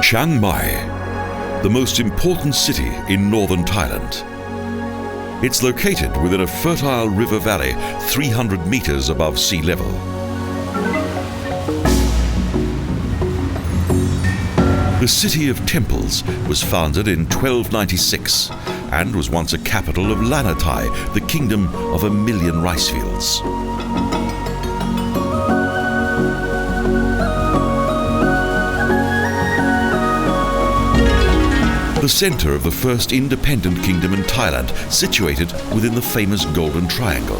Chiang Mai, the most important city in northern Thailand. It's located within a fertile river valley 300 meters above sea level. The city of temples was founded in 1296 and was once a capital of Lanna Thai, the kingdom of 1,000,000 rice fields. The centre of the first independent kingdom in Thailand, situated within the famous Golden Triangle.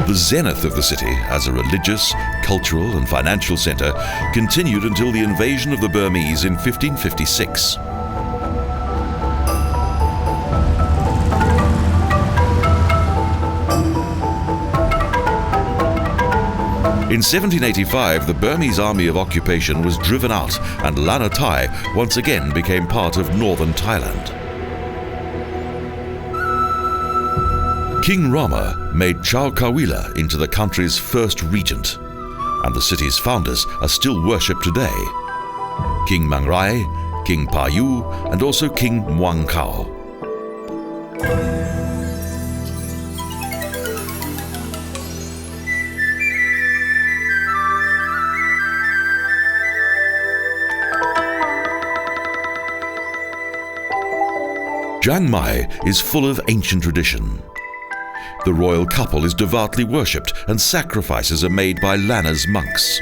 The zenith of the city as a religious, cultural and financial centre continued until the invasion of the Burmese in 1556. In 1785, the Burmese Army of Occupation was driven out and Lanna Thai once again became part of northern Thailand. King Rama made Chow Kawila into the country's first regent, and the city's founders are still worshipped today. King Mang Rai, King Pa Yu, and also King Muang Khao. Chiang Mai is full of ancient tradition. The royal couple is devoutly worshipped and sacrifices are made by Lanna's monks.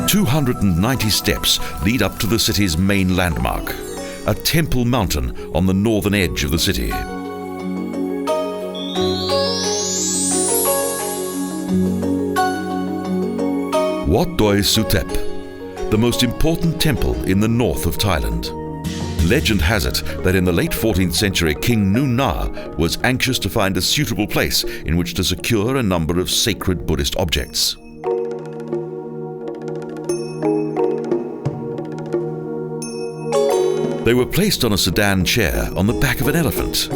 "290 steps lead up to the city's main landmark, a temple mountain on the northern edge of the city. Wat Doi Suthep, the most important temple in the north of Thailand. Legend has it that in the late 14th century, King Nu Na was anxious to find a suitable place in which to secure a number of sacred Buddhist objects. They were placed on a sedan chair on the back of an elephant.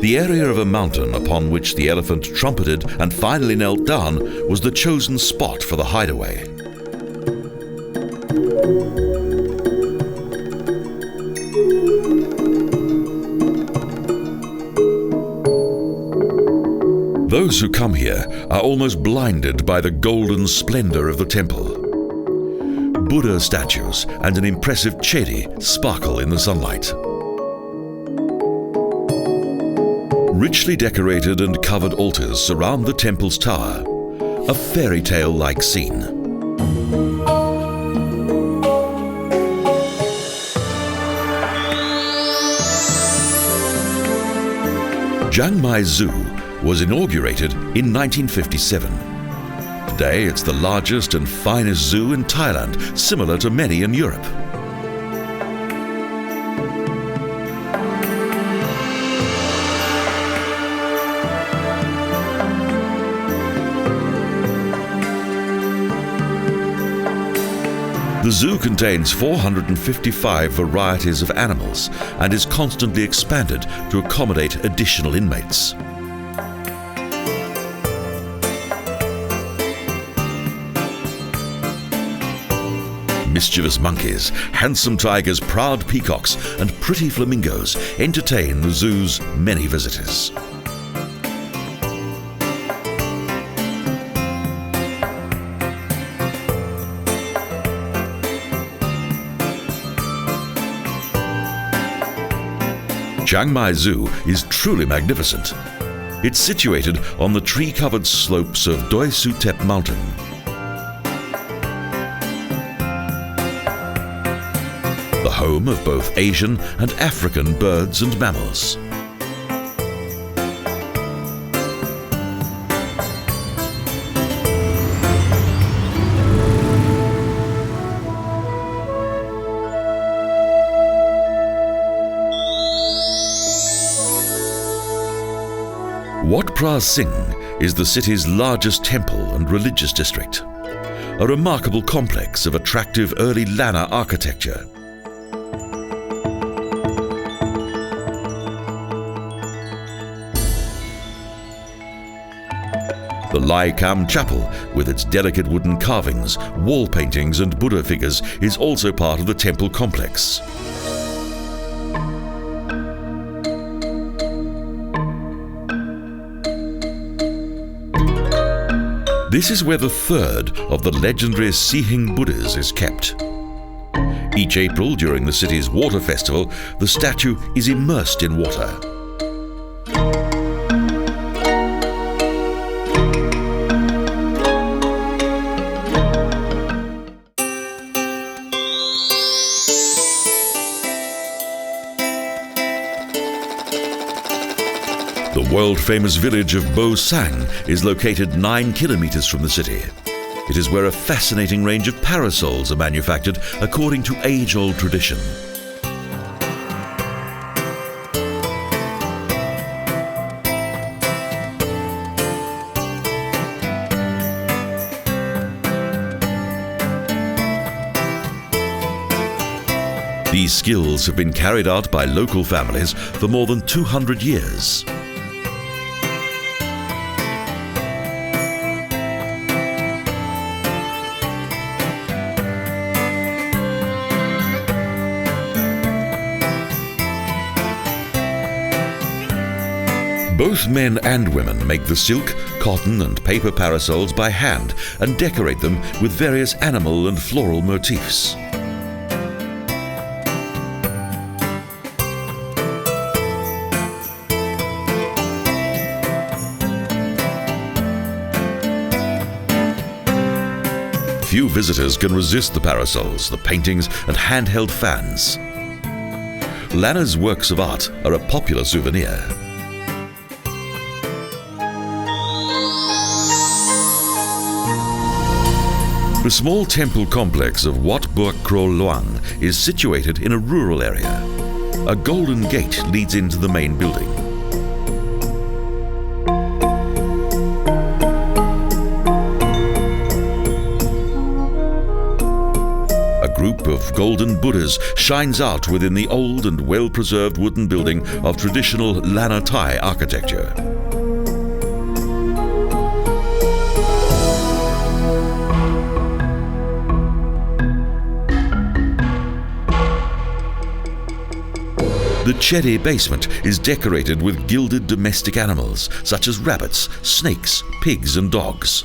The area of a mountain upon which the elephant trumpeted and finally knelt down was the chosen spot for the hideaway. Those who come here are almost blinded by the golden splendor of the temple. Buddha statues and an impressive Chedi sparkle in the sunlight. Richly decorated and covered altars surround the temple's tower, a fairy tale-like scene. Chiang Mai Zoo was inaugurated in 1957. Today it's the largest and finest zoo in Thailand, similar to many in Europe. The zoo contains 455 varieties of animals and is constantly expanded to accommodate additional inmates. Mischievous monkeys, handsome tigers, proud peacocks, and pretty flamingos entertain the zoo's many visitors. Chiang Mai Zoo is truly magnificent. It's situated on the tree-covered slopes of Doi Suthep Mountain. The home of both Asian and African birds and mammals. Wat Pa Singh is the city's largest temple and religious district, a remarkable complex of attractive early Lanna architecture. The Lai Kam Chapel, with its delicate wooden carvings, wall paintings and Buddha figures, is also part of the temple complex. This is where the third of the legendary Singh Buddhas is kept. Each April, during the city's water festival, the statue is immersed in water. The world-famous village of Bazaar is located 9 kilometres from the city. It is where a fascinating range of parasols are manufactured according to age-old tradition. These skills have been carried out by local families for more than 200 years. Both men and women make the silk, cotton and paper parasols by hand and decorate them with various animal and floral motifs. Few visitors can resist the parasols, the paintings and handheld fans. Lanna's works of art are a popular souvenir. The small temple complex of Wat Chedi Luang is situated in a rural area. A golden gate leads into the main building. A group of golden Buddhas shines out within the old and well-preserved wooden building of traditional Lanna Thai architecture. The Chedi basement is decorated with gilded domestic animals such as rabbits, snakes, pigs and dogs.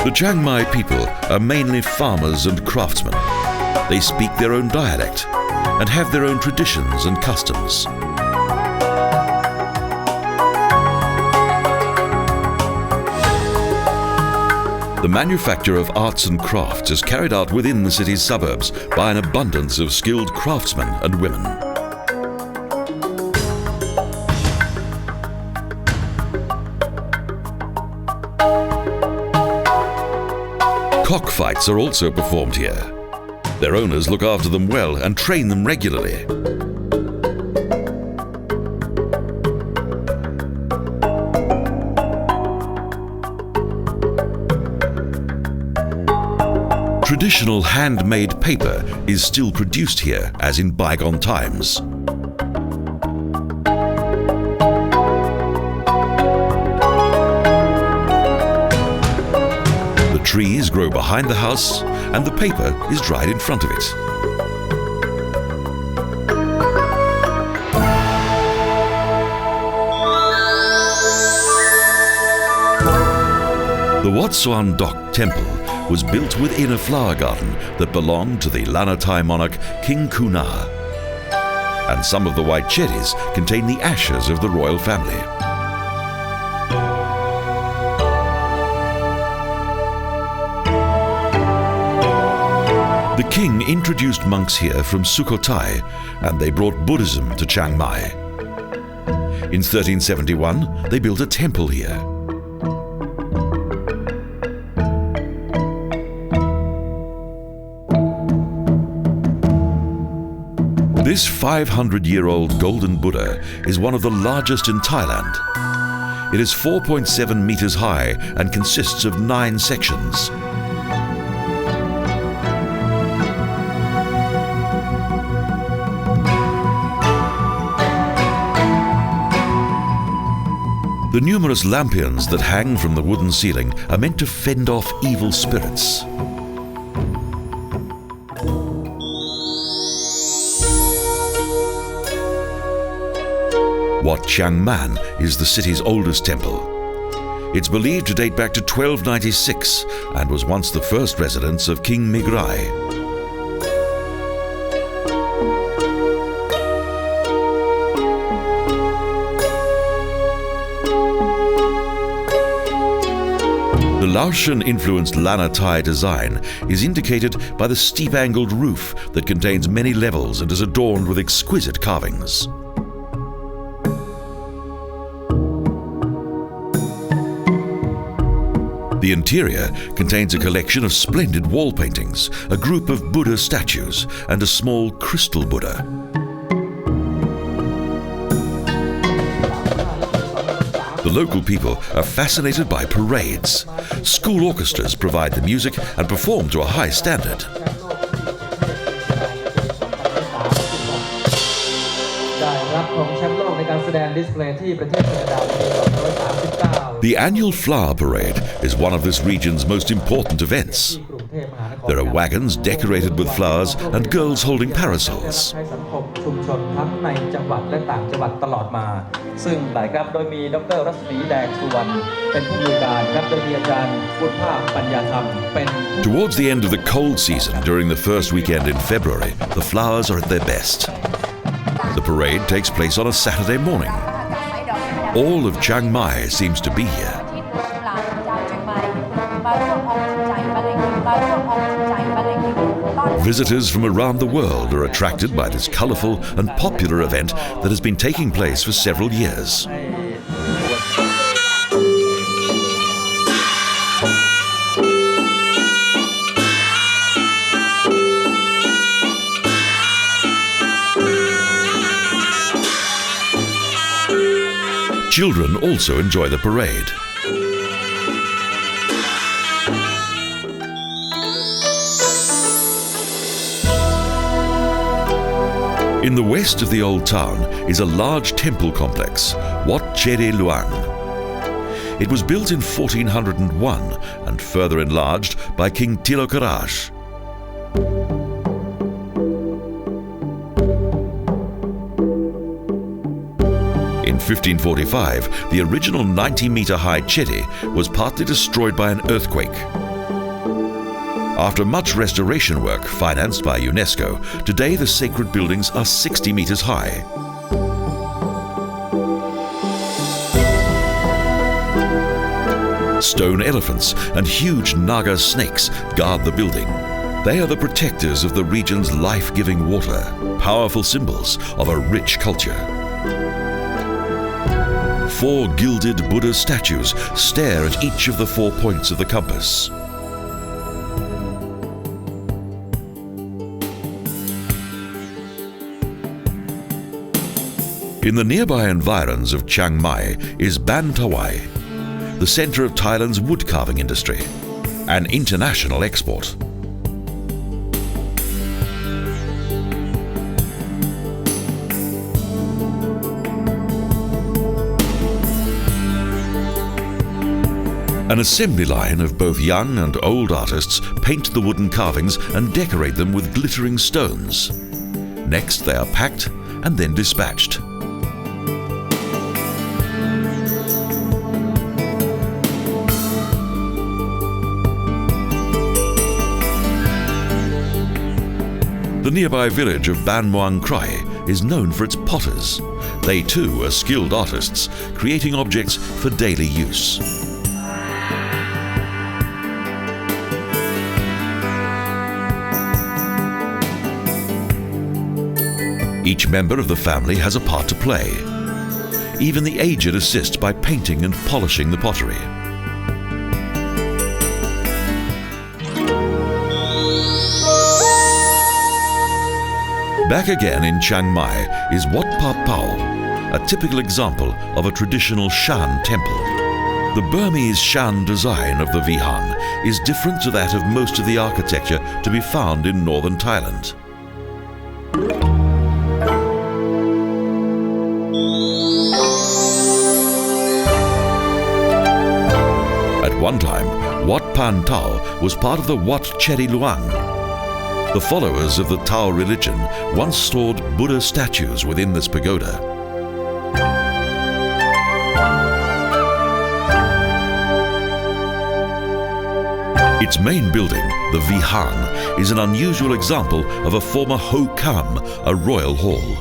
The Chiang Mai people are mainly farmers and craftsmen. They speak their own dialect and have their own traditions and customs. The manufacture of arts and crafts is carried out within the city's suburbs by an abundance of skilled craftsmen and women. Cockfights are also performed here. Their owners look after them well and train them regularly. Traditional handmade paper is still produced here as in bygone times. The trees grow behind the house and the paper is dried in front of it. The Wat Suan Dok Temple was built within a flower garden that belonged to the Lanna Thai monarch King Kuna. And some of the white chedis contain the ashes of the royal family. The king introduced monks here from Sukhothai and they brought Buddhism to Chiang Mai. In 1371, they built a temple here. This 500-year-old golden Buddha is one of the largest in Thailand. It is 4.7 meters high and consists of 9 sections. The numerous lampions that hang from the wooden ceiling are meant to fend off evil spirits. Wat Chiang Man is the city's oldest temple. It's believed to date back to 1296 and was once the first residence of King Migrai. The Laotian-influenced Lanna Thai design is indicated by the steep-angled roof that contains many levels and is adorned with exquisite carvings. The interior contains a collection of splendid wall paintings, a group of Buddha statues, and a small crystal Buddha. The local people are fascinated by parades. School orchestras provide the music and perform to a high standard. The annual flower parade is one of this region's most important events. There are wagons decorated with flowers and girls holding parasols. Towards the end of the cold season, during the first weekend in February, the flowers are at their best. The parade takes place on a Saturday morning. All of Chiang Mai seems to be here. Visitors from around the world are attracted by this colourful and popular event that has been taking place for several years. Children also enjoy the parade. In the west of the old town is a large temple complex, Wat Chedi Luang. It was built in 1401 and further enlarged by King Tilokaraj. In 1545, the original 90-metre-high Chedi was partly destroyed by an earthquake. After much restoration work financed by UNESCO, today the sacred buildings are 60 metres high. Stone elephants and huge Naga snakes guard the building. They are the protectors of the region's life-giving water, powerful symbols of a rich culture. 4 gilded Buddha statues stare at each of the 4 points of the compass. In the nearby environs of Chiang Mai is Ban Tawai, the centre of Thailand's wood carving industry, an international export. An assembly line of both young and old artists paint the wooden carvings and decorate them with glittering stones. Next, they are packed and then dispatched. The nearby village of Ban Muang Krai is known for its potters. They too are skilled artists, creating objects for daily use. Each member of the family has a part to play. Even the aged assist by painting and polishing the pottery. Back again in Chiang Mai is Wat Pa Pao, a typical example of a traditional Shan temple. The Burmese Shan design of the Vihan is different to that of most of the architecture to be found in northern Thailand. one time, Wat Pa Pao was part of the Wat Chedi Luang. The followers of the Tao religion once stored Buddha statues within this pagoda. Its main building, the Vihan, is an unusual example of a former Ho Kam, a royal hall.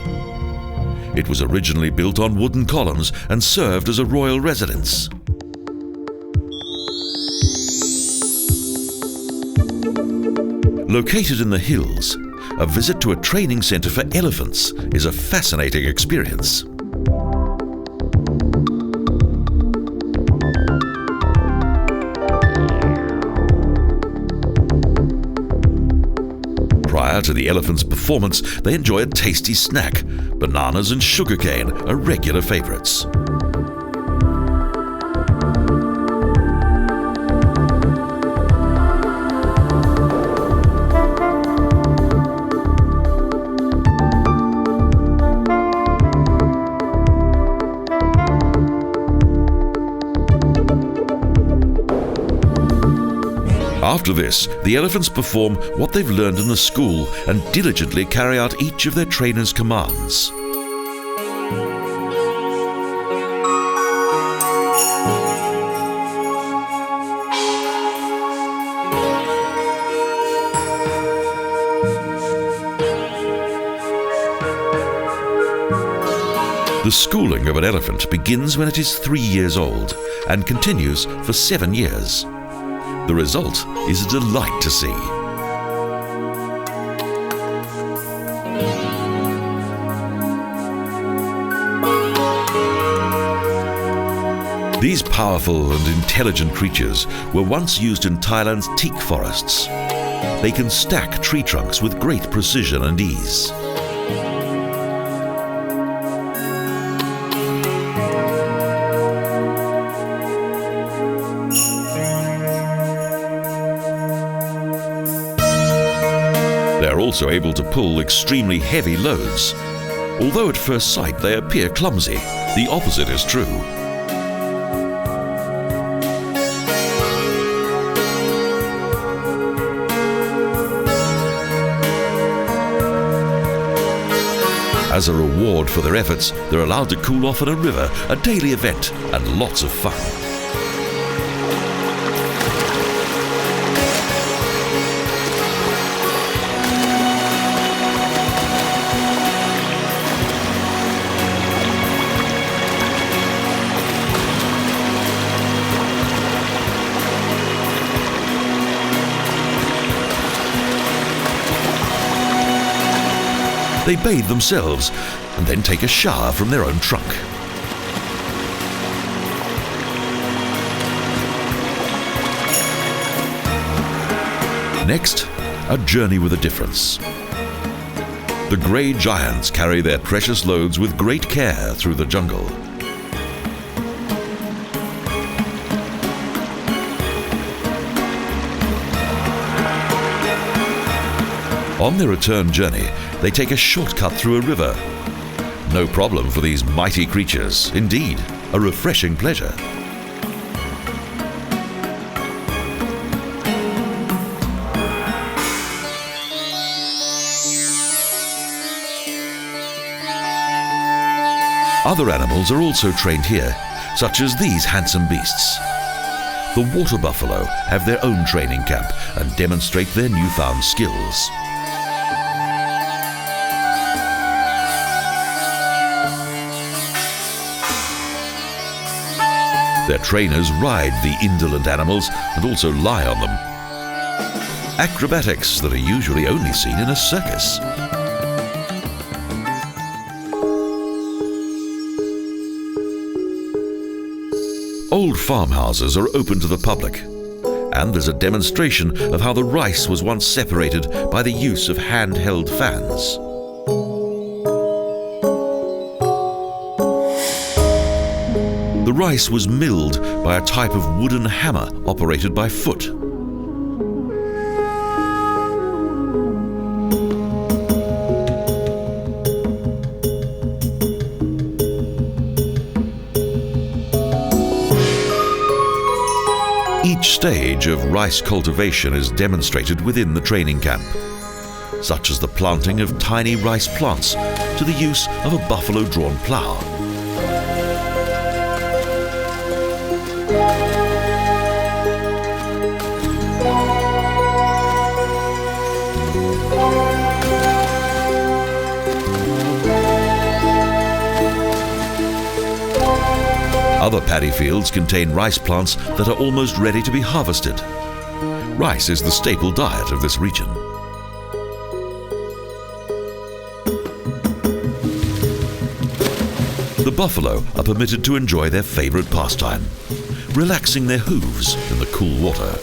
It was originally built on wooden columns and served as a royal residence. Located in the hills, a visit to a training centre for elephants is a fascinating experience. Prior to the elephants' performance, they enjoy a tasty snack. Bananas and sugarcane are regular favourites. After this, the elephants perform what they've learned in the school and diligently carry out each of their trainer's commands. The schooling of an elephant begins when it is 3 years old and continues for 7 years. The result is a delight to see. These powerful and intelligent creatures were once used in Thailand's teak forests. They can stack tree trunks with great precision and ease. They are also able to pull extremely heavy loads. Although at first sight they appear clumsy, the opposite is true. As a reward for their efforts, they're allowed to cool off in a river, a daily event, and lots of fun. They bathe themselves and then take a shower from their own trunk. Next, a journey with a difference. The grey giants carry their precious loads with great care through the jungle. On their return journey, they take a shortcut through a river. No problem for these mighty creatures. Indeed, a refreshing pleasure. Other animals are also trained here, such as these handsome beasts. The water buffalo have their own training camp and demonstrate their newfound skills. Their trainers ride the indolent animals and also lie on them. Acrobatics that are usually only seen in a circus. Old farmhouses are open to the public, and there's a demonstration of how the rice was once separated by the use of handheld fans. The rice was milled by a type of wooden hammer operated by foot. stage of rice cultivation is demonstrated within the training camp, such as the planting of tiny rice plants to the use of a buffalo-drawn plough. Other paddy fields contain rice plants that are almost ready to be harvested. Rice is the staple diet of this region. The buffalo are permitted to enjoy their favorite pastime, relaxing their hooves in the cool water.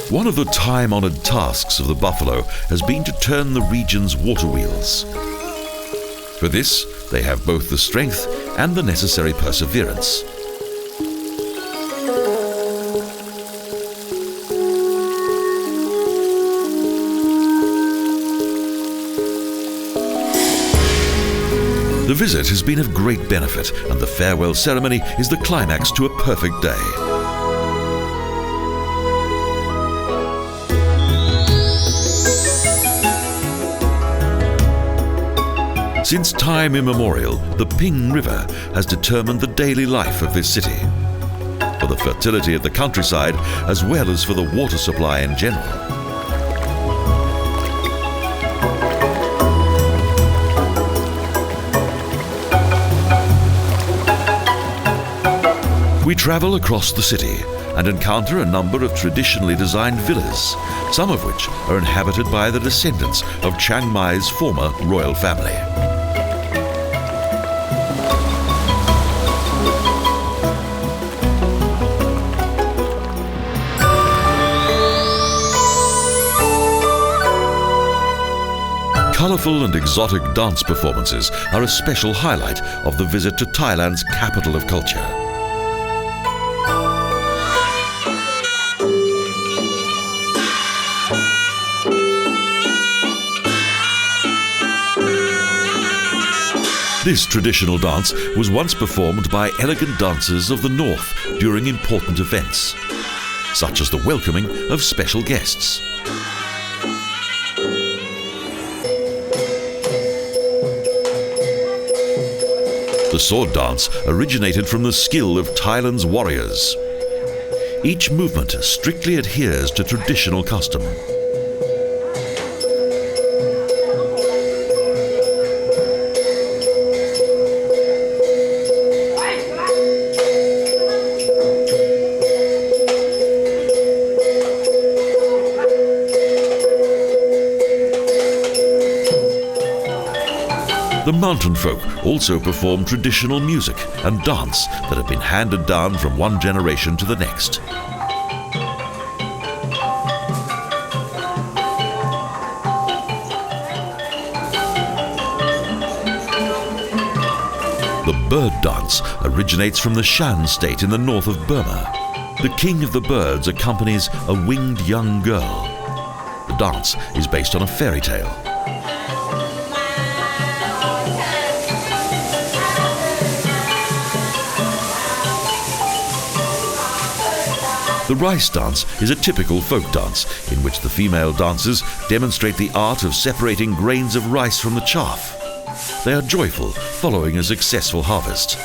One of the time-honored tasks of the buffalo has been to turn the region's water wheels. For this, they have both the strength and the necessary perseverance. The visit has been of great benefit, and the farewell ceremony is the climax to a perfect day. Since time immemorial, the Ping River has determined the daily life of this city, for the fertility of the countryside as well as for the water supply in general. We travel across the city and encounter a number of traditionally designed villas, some of which are inhabited by the descendants of Chiang Mai's former royal family. Colourful and exotic dance performances are a special highlight of the visit to Thailand's capital of culture. This traditional dance was once performed by elegant dancers of the north during important events, such as the welcoming of special guests. The sword dance originated from the skill of Thailand's warriors. Each movement strictly adheres to traditional custom. The mountain folk also perform traditional music and dance that have been handed down from one generation to the next. The bird dance originates from the Shan state in the north of Burma. The king of the birds accompanies a winged young girl. The dance is based on a fairy tale. The rice dance is a typical folk dance in which the female dancers demonstrate the art of separating grains of rice from the chaff. They are joyful following a successful harvest.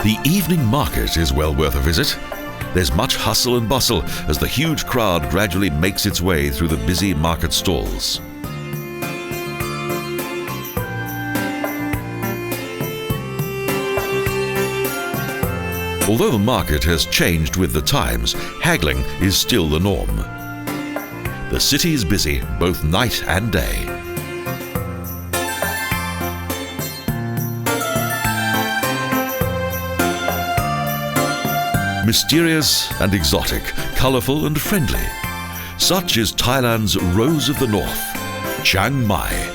The evening market is well worth a visit. There's much hustle and bustle as the huge crowd gradually makes its way through the busy market stalls. Although the market has changed with the times, haggling is still the norm. The city is busy both night and day. Mysterious and exotic, colourful and friendly. Such is Thailand's Rose of the North, Chiang Mai.